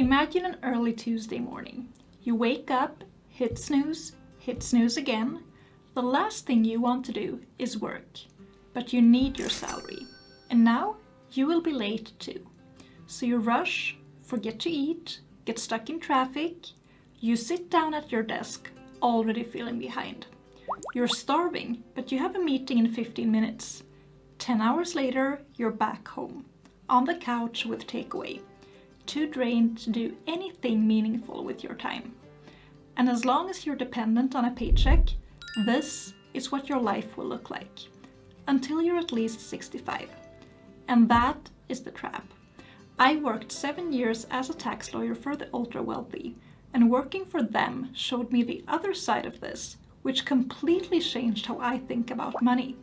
Imagine an early Tuesday morning. You wake up, hit snooze again. The last thing you want to do is work, but you need your salary. And now you will be late too. So you rush, forget to eat, get stuck in traffic. You sit down at your desk, already feeling behind. You're starving, but you have a meeting in 15 minutes. 10 hours later, you're back home, on the couch with takeaway, too drained to do anything meaningful with your time. And as long as you're dependent on a paycheck, this is what your life will look like, until you're at least 65. And that is the trap. I worked 7 years as a tax lawyer for the ultra-wealthy, and working for them showed me the other side of this, which completely changed how I think about money.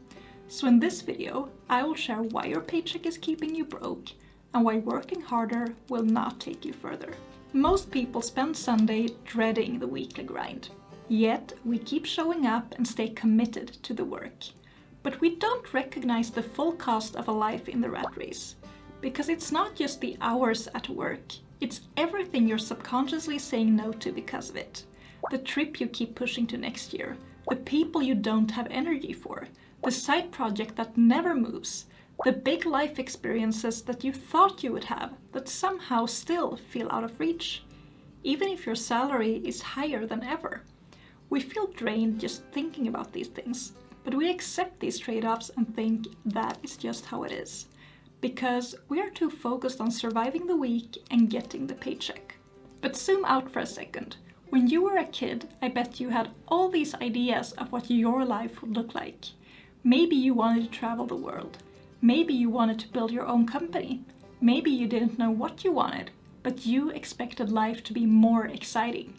So in this video, I will share why your paycheck is keeping you broke and why working harder will not take you further. Most people spend Sunday dreading the weekly grind. Yet we keep showing up and stay committed to the work. But we don't recognize the full cost of a life in the rat race. Because it's not just the hours at work, it's everything you're subconsciously saying no to because of it. The trip you keep pushing to next year, the people you don't have energy for, the side project that never moves, the big life experiences that you thought you would have that somehow still feel out of reach, even if your salary is higher than ever. We feel drained just thinking about these things, but we accept these trade-offs and think that is just how it is, because we are too focused on surviving the week and getting the paycheck. But zoom out for a second. When you were a kid, I bet you had all these ideas of what your life would look like. Maybe you wanted to travel the world. Maybe you wanted to build your own company. Maybe you didn't know what you wanted, but you expected life to be more exciting.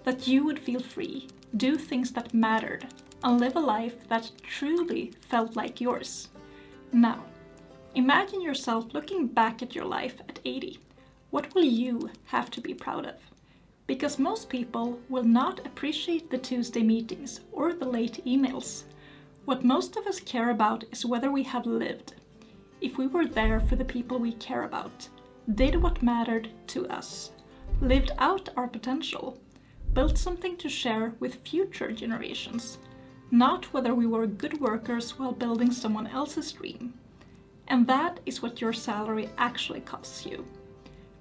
That you would feel free, do things that mattered, and live a life that truly felt like yours. Now, imagine yourself looking back at your life at 80. What will you have to be proud of? Because most people will not appreciate the Tuesday meetings or the late emails. What most of us care about is whether we have lived. If we were there for the people we care about, did what mattered to us, lived out our potential, built something to share with future generations, not whether we were good workers while building someone else's dream. And that is what your salary actually costs you.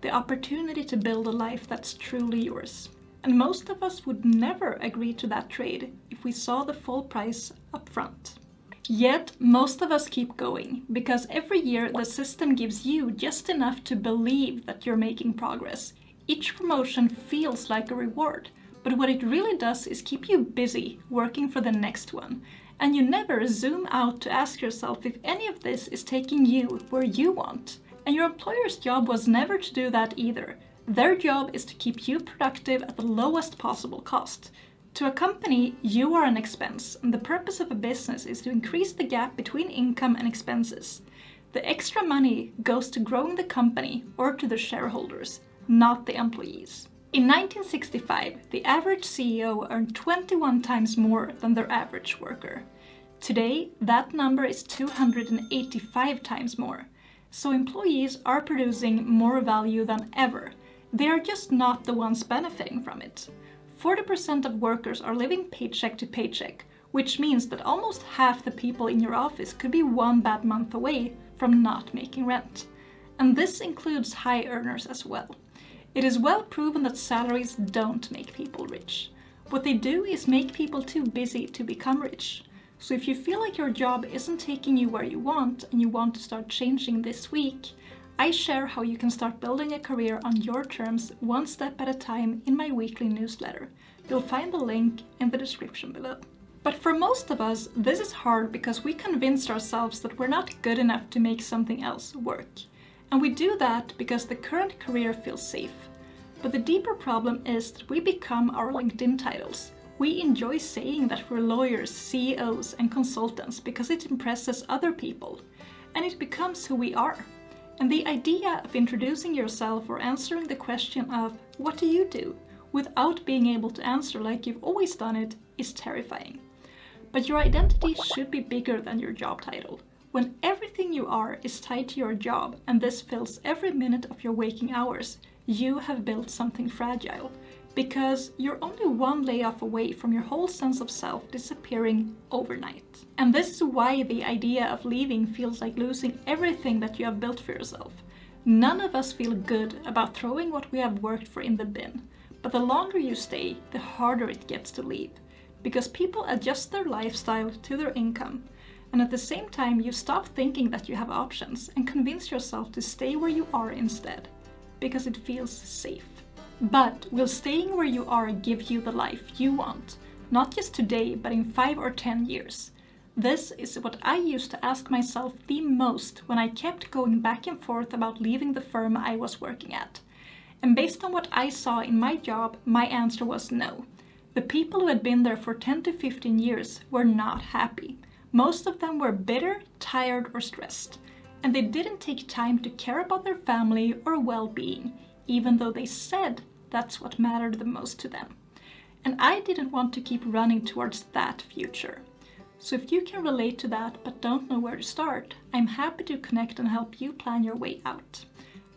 The opportunity to build a life that's truly yours. And most of us would never agree to that trade if we saw the full price up front. Yet, most of us keep going, because every year the system gives you just enough to believe that you're making progress. Each promotion feels like a reward, but what it really does is keep you busy working for the next one. And you never zoom out to ask yourself if any of this is taking you where you want. And your employer's job was never to do that either. Their job is to keep you productive at the lowest possible cost. To a company, you are an expense, and the purpose of a business is to increase the gap between income and expenses. The extra money goes to growing the company or to the shareholders, not the employees. In 1965, the average CEO earned 21 times more than their average worker. Today, that number is 285 times more. So employees are producing more value than ever. They are just not the ones benefiting from it. 40% of workers are living paycheck to paycheck, which means that almost half the people in your office could be one bad month away from not making rent. And this includes high earners as well. It is well proven that salaries don't make people rich. What they do is make people too busy to become rich. So if you feel like your job isn't taking you where you want and you want to start changing this week, I share how you can start building a career on your terms one step at a time in my weekly newsletter. You'll find the link in the description below. But for most of us, this is hard because we convinced ourselves that we're not good enough to make something else work. And we do that because the current career feels safe. But the deeper problem is that we become our LinkedIn titles. We enjoy saying that we're lawyers, CEOs, and consultants because it impresses other people. And it becomes who we are. And the idea of introducing yourself or answering the question of, what do you do? Without being able to answer like you've always done it is terrifying. But your identity should be bigger than your job title. When everything you are is tied to your job and this fills every minute of your waking hours, you have built something fragile, because you're only one layoff away from your whole sense of self disappearing overnight. And this is why the idea of leaving feels like losing everything that you have built for yourself. None of us feel good about throwing what we have worked for in the bin, but the longer you stay, the harder it gets to leave, because people adjust their lifestyle to their income. And at the same time, you stop thinking that you have options and convince yourself to stay where you are instead, because it feels safe. But will staying where you are give you the life you want? Not just today, but in 5 or 10 years? This is what I used to ask myself the most when I kept going back and forth about leaving the firm I was working at. And based on what I saw in my job, my answer was no. The people who had been there for 10 to 15 years were not happy. Most of them were bitter, tired, or stressed. And they didn't take time to care about their family or well-being, even though they said that's what mattered the most to them. And I didn't want to keep running towards that future. So if you can relate to that but don't know where to start, I'm happy to connect and help you plan your way out.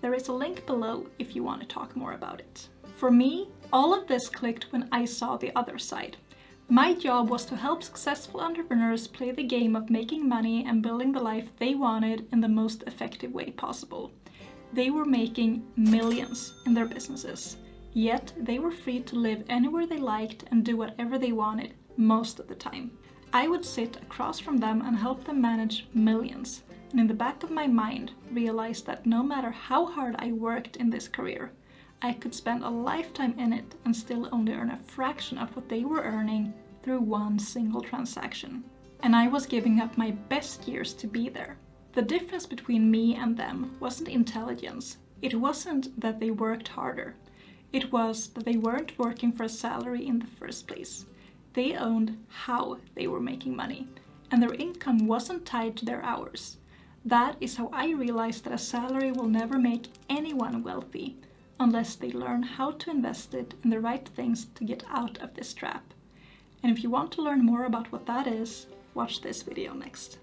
There is a link below if you want to talk more about it. For me, all of this clicked when I saw the other side. My job was to help successful entrepreneurs play the game of making money and building the life they wanted in the most effective way possible. They were making millions in their businesses, yet they were free to live anywhere they liked and do whatever they wanted most of the time. I would sit across from them and help them manage millions, and in the back of my mind realize that no matter how hard I worked in this career, I could spend a lifetime in it and still only earn a fraction of what they were earning through one single transaction. And I was giving up my best years to be there. The difference between me and them wasn't intelligence. It wasn't that they worked harder. It was that they weren't working for a salary in the first place. They owned how they were making money, and their income wasn't tied to their hours. That is how I realized that a salary will never make anyone wealthy unless they learn how to invest it in the right things to get out of this trap. And if you want to learn more about what that is, watch this video next.